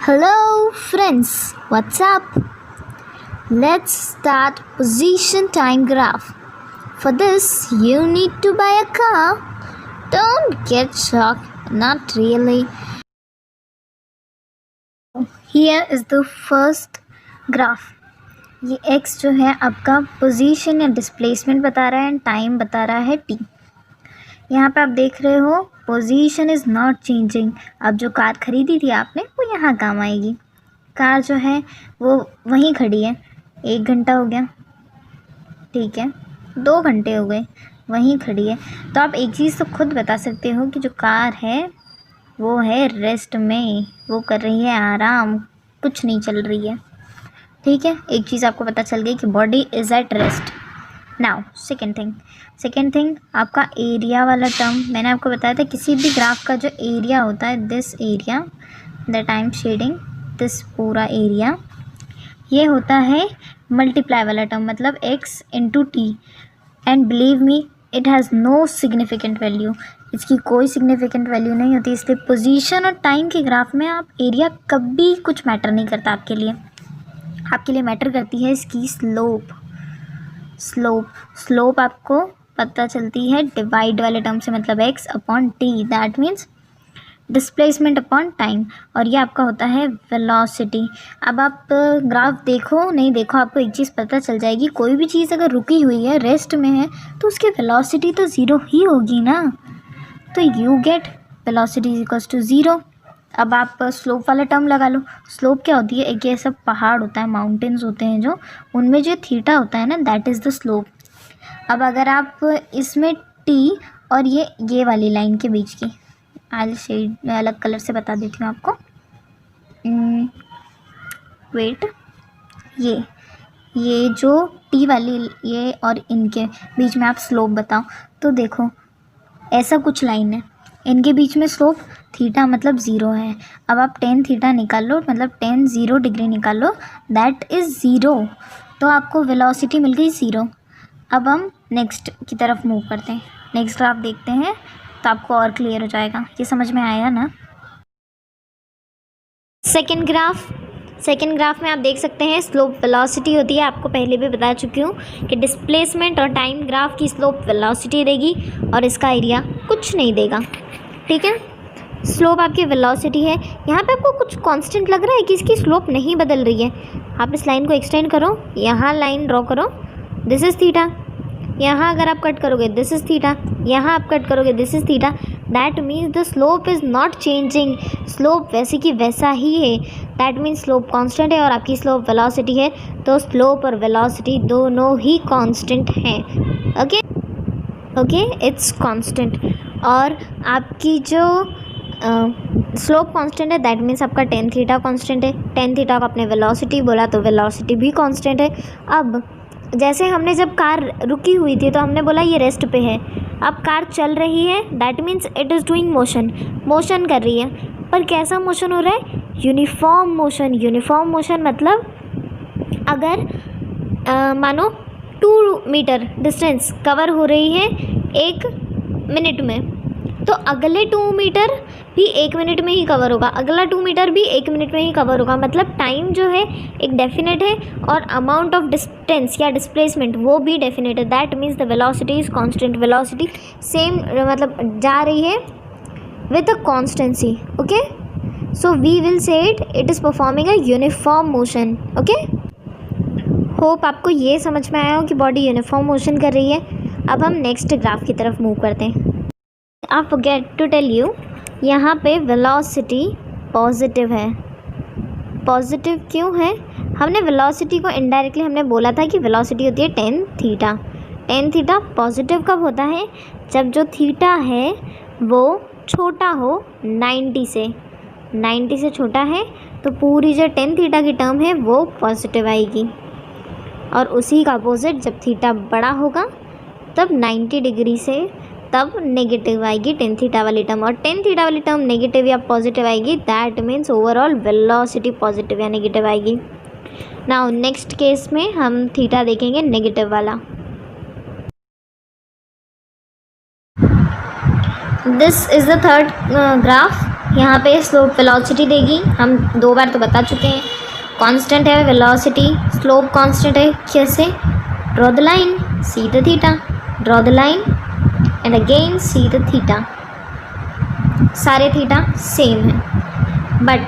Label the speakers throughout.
Speaker 1: Hello friends, what's up? Let's start position time graph. For this, you need to buy a car. Don't get shocked, not really. Here is the first graph. ये x जो है आपका position या displacement बता रहा है and time बता रहा है t. यहाँ पे आप देख रहे हो पोजीशन इज़ नॉट चेंजिंग. अब जो कार ख़रीदी थी आपने वो यहाँ काम आएगी. कार जो है वो वहीं खड़ी है. 1 घंटा हो गया, ठीक है, 2 घंटे हो गए, वहीं खड़ी है. तो आप एक चीज़ तो खुद बता सकते हो कि जो कार है वो है रेस्ट में, वो कर रही है आराम, कुछ नहीं चल रही है. ठीक है, एक चीज़ आपको पता चल गई कि body is at rest. Now second thing आपका एरिया वाला टर्म. मैंने आपको बताया था किसी भी ग्राफ का जो एरिया होता है, this area that I am shading, this पूरा एरिया, ये होता है मल्टीप्लाई वाला टर्म, मतलब x into T. And believe me, it has no significant value. इसकी कोई सिग्निफिकेंट वैल्यू नहीं होती. इसलिए पोजीशन और टाइम के ग्राफ में आप एरिया कभी कुछ मैटर नहीं करता आपके लिए. आपके लिए मैटर करती है इसकी स्लोप आपको पता चलती है डिवाइड वाले टर्म से, मतलब x upon T, that means displacement upon time. और ये आपका होता है वेलोसिटी. अब आप ग्राफ देखो नहीं देखो, आपको एक चीज़ पता चल जाएगी, कोई भी चीज़ अगर रुकी हुई है, रेस्ट में है, तो उसकी वेलोसिटी तो ज़ीरो ही होगी ना. तो you get velocity is equals to zero. अब आप स्लोप वाला टर्म लगा लो. स्लोप क्या होती है? एक ये सब पहाड़ होता है, माउंटेन्स होते हैं जो, उनमें जो थीटा होता है ना, दैट इज़ द स्लोप. अब अगर आप इसमें टी और ये वाली लाइन के बीच की, आई शेड मैं अलग कलर से बता देती हूँ आपको. वेट, ये जो टी वाली, ये और इनके बीच में आप स्लोप बताओ. तो देखो ऐसा कुछ लाइन है, इनके बीच में स्लोप थीटा मतलब ज़ीरो है. अब आप टेन थीटा निकाल लो, मतलब 0 डिग्री निकाल लो, दैट इज़ ज़ीरो. तो आपको वेलोसिटी मिल गई ज़ीरो. अब हम नेक्स्ट की तरफ मूव करते हैं. नेक्स्ट ग्राफ देखते हैं तो आपको और क्लियर हो जाएगा. ये समझ में आया ना? सेकेंड ग्राफ में आप देख सकते हैं स्लोप वेलोसिटी होती है. आपको पहले भी बता चुकी हूँ कि डिस्प्लेसमेंट और टाइम ग्राफ की स्लोप वेलोसिटी देगी और इसका एरिया कुछ नहीं देगा. ठीक है, स्लोप आपकी वेलोसिटी है. यहाँ पे आपको कुछ कांस्टेंट लग रहा है कि इसकी स्लोप नहीं बदल रही है. आप इस लाइन को एक्सटेंड करो, यहाँ लाइन ड्रॉ करो, दिस इज़ थीटा. यहाँ अगर आप कट करोगे दिस इज़ थीटा, यहाँ आप कट करोगे this is theta. That means the slope is not changing. Slope वैसे कि वैसा ही है. दैट मीन्स स्लोप कांस्टेंट है और आपकी स्लोप वेलोसिटी है. तो स्लोप और वेलोसिटी दोनों ही कांस्टेंट हैं. Okay, it's constant. और आपकी जो स्लोप कांस्टेंट है, दैट मीन्स आपका टेन थीटा कांस्टेंट है. टेन थीटा को आपने वेलोसिटी बोला तो वेलोसिटी भी कांस्टेंट है. अब जैसे हमने जब कार रुकी हुई थी तो हमने बोला ये रेस्ट पे है. अब कार चल रही है, that means it is doing motion कर रही है. पर कैसा मोशन हो रहा है? यूनिफॉर्म मोशन मतलब अगर मानो 2 मीटर डिस्टेंस कवर हो रही है 1 मिनट में, तो अगले 2 मीटर भी 1 मिनट में ही कवर होगा, अगला 2 मीटर भी 1 मिनट में ही कवर होगा. मतलब टाइम जो है एक डेफिनेट है और अमाउंट ऑफ डिस्टेंस या डिस्प्लेसमेंट वो भी डेफिनेट है. That means the velocity is constant. Velocity same मतलब जा रही है with a constancy. Okay, so we will say it is performing a uniform motion. Okay, hope आपको ये समझ में आया हो कि बॉडी यूनिफॉर्म मोशन कर रही है. अब हम नेक्स्ट ग्राफ की तरफ मूव करते हैं. I forget to tell you, यहाँ पे वेलोसिटी पॉजिटिव है. पॉजिटिव क्यों है? हमने वेलोसिटी को इनडायरेक्टली हमने बोला था कि वेलोसिटी होती है tan theta. Tan theta positive कब होता है? जब जो थीटा है वो छोटा हो 90 से छोटा है, तो पूरी जो टेन थीटा की टर्म है वो पॉजिटिव आएगी. और उसी का अपोजिट जब थीटा बड़ा होगा तब 90 डिग्री से तब नेगेटिव आएगी टेन थीटा वाली टर्म. और टेन थीटा वाली टर्म नेगेटिव या पॉजिटिव आएगी, that means overall velocity positive या नेगेटिव आएगी. नाउ नेक्स्ट केस में हम थीटा देखेंगे नेगेटिव वाला. This is the third graph. यहाँ पे स्लोप वेलोसिटी देगी, हम 2 बार तो बता चुके हैं। कांस्टेंट है वेलोसिटी, स्लोप कांस्टेंट है। कैसे? Draw the line, see the theta, draw the line and again see the theta. सारे थीटा सेम है। बट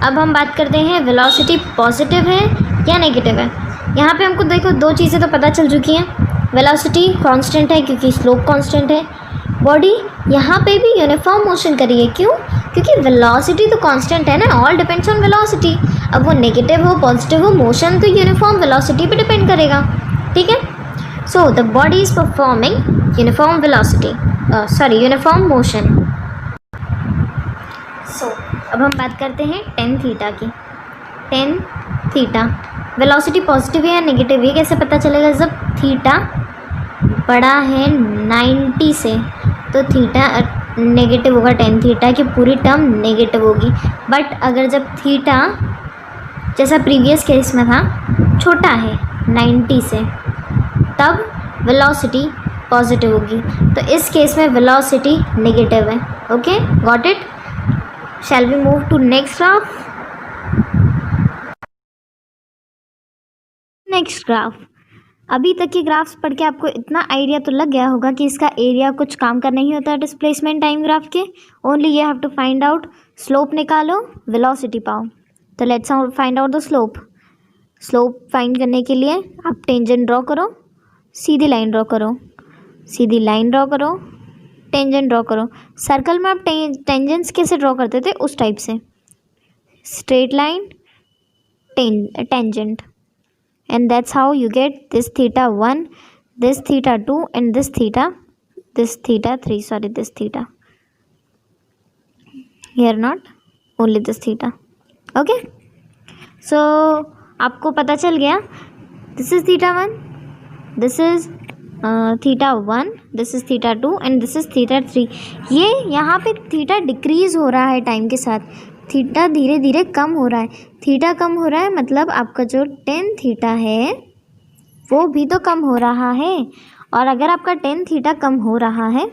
Speaker 1: अब हम बात करते हैं वेलोसिटी पॉजिटिव है या नेगेटिव है। यहाँ पे हमको देखो 2 चीज़ें तो पता चल चुकी हैं। वेलोसिटी कांस्टेंट है क्योंकि स्लोप कांस्टेंट है। बॉडी यहाँ पे भी यूनिफॉर्म मोशन कर रही है, क्यों? क्योंकि वेलोसिटी तो कांस्टेंट है ना, ऑल डिपेंड्स ऑन वेलोसिटी। अब वो नेगेटिव हो पॉजिटिव हो, मोशन तो यूनिफॉर्म वेलोसिटी पे डिपेंड करेगा, ठीक है। So the body is performing uniform velocity, uniform motion. So अब हम बात करते हैं टेन थीटा की। टेन थीटा वेलोसिटी पॉजिटिव है या नेगेटिव है कैसे पता चलेगा? जब थीटा बड़ा है 90 से तो थीटा नेगेटिव होगा। टेन थीटा की पूरी टर्म नेगेटिव होगी। बट अगर जब थीटा जैसा प्रीवियस केस में था छोटा है 90 से, तब वेलोसिटी पॉजिटिव होगी। तो इस केस में वेलोसिटी नेगेटिव है। Okay, got it? Shall we move to next graph? Next graph. अभी तक के ग्राफ्स पढ़ के आपको इतना आइडिया तो लग गया होगा कि इसका एरिया कुछ काम का नहीं होता डिस्प्लेसमेंट टाइम ग्राफ के। Only you have to find out slope निकालो, वेलोसिटी पाओ। तो let's find out the slope. Slope find करने के लिए आप टेंजेंट ड्रॉ करो, सीधी लाइन ड्रॉ करो, सीधी लाइन ड्रॉ करो, टेंजेंट ड्रॉ करो। सर्कल में आप टेंजेंट्स कैसे ड्रॉ करते थे उस टाइप से, straight line, tangent, and that's how you get this theta 1, this theta 2 and this theta 3, sorry this theta here, not only this theta. Okay, so आपको पता चल गया this is theta 1, this is theta 1, this is theta 2 and this is theta 3। ये यहाँ पे theta decrease हो रहा है टाइम के साथ, थीटा धीरे धीरे कम हो रहा है। थीटा कम हो रहा है मतलब आपका जो टेन थीटा है वो भी तो कम हो रहा है। और अगर आपका टेन थीटा कम हो रहा है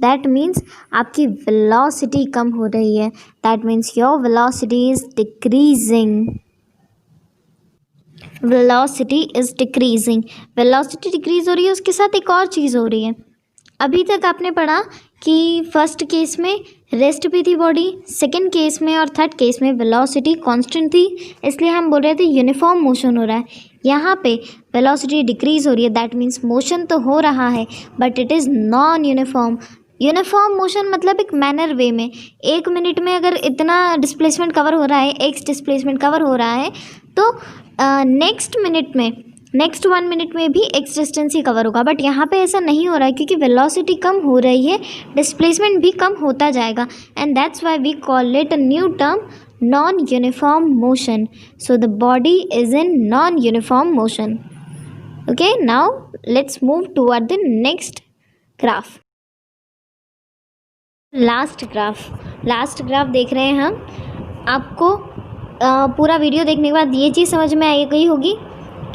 Speaker 1: दैट मीन्स आपकी वेलोसिटी कम हो रही है। That means your velocity is decreasing. Velocity is decreasing. Velocity decrease हो रही है, उसके साथ एक और चीज़ हो रही है। अभी तक आपने पढ़ा कि फर्स्ट केस में रेस्ट भी थी बॉडी, सेकंड केस में और थर्ड केस में वेलोसिटी कांस्टेंट थी, इसलिए हम बोल रहे थे यूनिफॉर्म मोशन हो रहा है। यहाँ पे वेलोसिटी डिक्रीज हो रही है, दैट मीन्स मोशन तो हो रहा है but it is non uniform. Uniform motion मतलब एक मैनर वे में, 1 मिनट में अगर इतना डिस्प्लेसमेंट कवर हो रहा है, एक्स डिस्प्लेसमेंट कवर हो रहा है, तो नेक्स्ट 1 मिनट में भी एक्स डिस्टेंस ही कवर होगा। बट यहाँ पे ऐसा नहीं हो रहा है क्योंकि वेलोसिटी कम हो रही है, डिस्प्लेसमेंट भी कम होता जाएगा। And that's why we call it a new term non uniform motion. So the body is in non uniform motion. Okay, now let's move toward the next graph. Last graph देख रहे हैं हम। आपको पूरा वीडियो देखने के बाद ये चीज़ समझ में आई गई होगी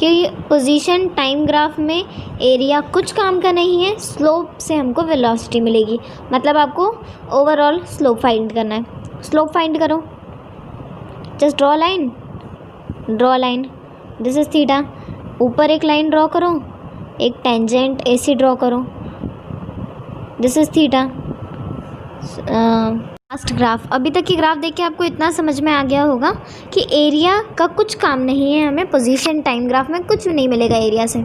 Speaker 1: कि पोजीशन टाइम ग्राफ में एरिया कुछ काम का नहीं है, स्लोप से हमको वेलोसिटी मिलेगी। मतलब आपको ओवरऑल स्लोप फाइंड करना है। स्लोप फाइंड करो, just draw line, this is theta. ऊपर एक लाइन ड्रॉ करो, एक टेंजेंट ऐसे ड्रॉ करो, this is theta. Last graph. अभी तक की ग्राफ देख के आपको इतना समझ में आ गया होगा कि एरिया का कुछ काम नहीं है, हमें पोजीशन टाइम ग्राफ में कुछ नहीं मिलेगा एरिया से।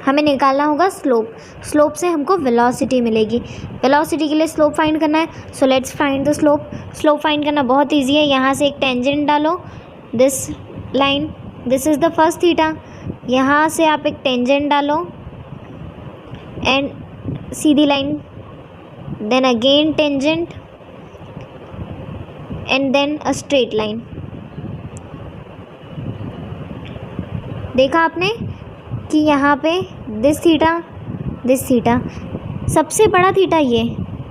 Speaker 1: हमें निकालना होगा स्लोप से हमको वेलोसिटी मिलेगी। वेलोसिटी के लिए स्लोप फाइंड करना है। So let's find the slope find करना बहुत ईजी है। यहाँ से एक टेंजेंट डालो, this line, this is the first theta. यहाँ से आप एक टेंजेंट डालो एंड सीधी line, then again tangent and then a straight line। देखा आपने कि यहाँ पे दिस थीटा, सबसे बड़ा थीटा ये,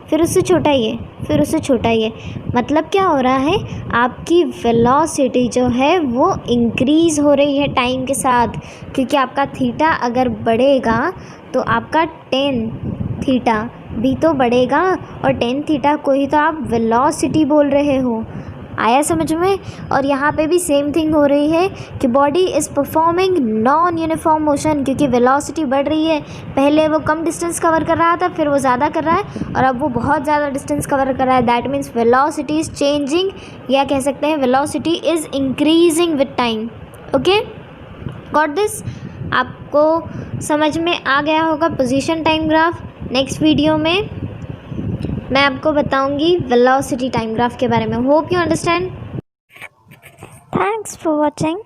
Speaker 1: फिर उससे छोटा ये, फिर उससे छोटा ये। मतलब क्या हो रहा है, आपकी वेलोसिटी जो है वो इंक्रीज़ हो रही है टाइम के साथ, क्योंकि आपका थीटा अगर बढ़ेगा तो आपका टेन थीटा भी तो बढ़ेगा और टेन थीटा को ही तो आप वेलोसिटी बोल रहे हो। आया समझ में? और यहाँ पे भी सेम थिंग हो रही है कि body is performing non uniform motion, क्योंकि वेलोसिटी बढ़ रही है। पहले वो कम डिस्टेंस कवर कर रहा था, फिर वो ज़्यादा कर रहा है, और अब वो बहुत ज़्यादा डिस्टेंस कवर कर रहा है। That means velocity is changing, या कह सकते हैं velocity is increasing with time. Okay, got this? आपको समझ में आ गया होगा position time graph. Next video में मैं आपको बताऊंगी वेलोसिटी टाइम ग्राफ के बारे में। Hope you understand. Thanks for watching.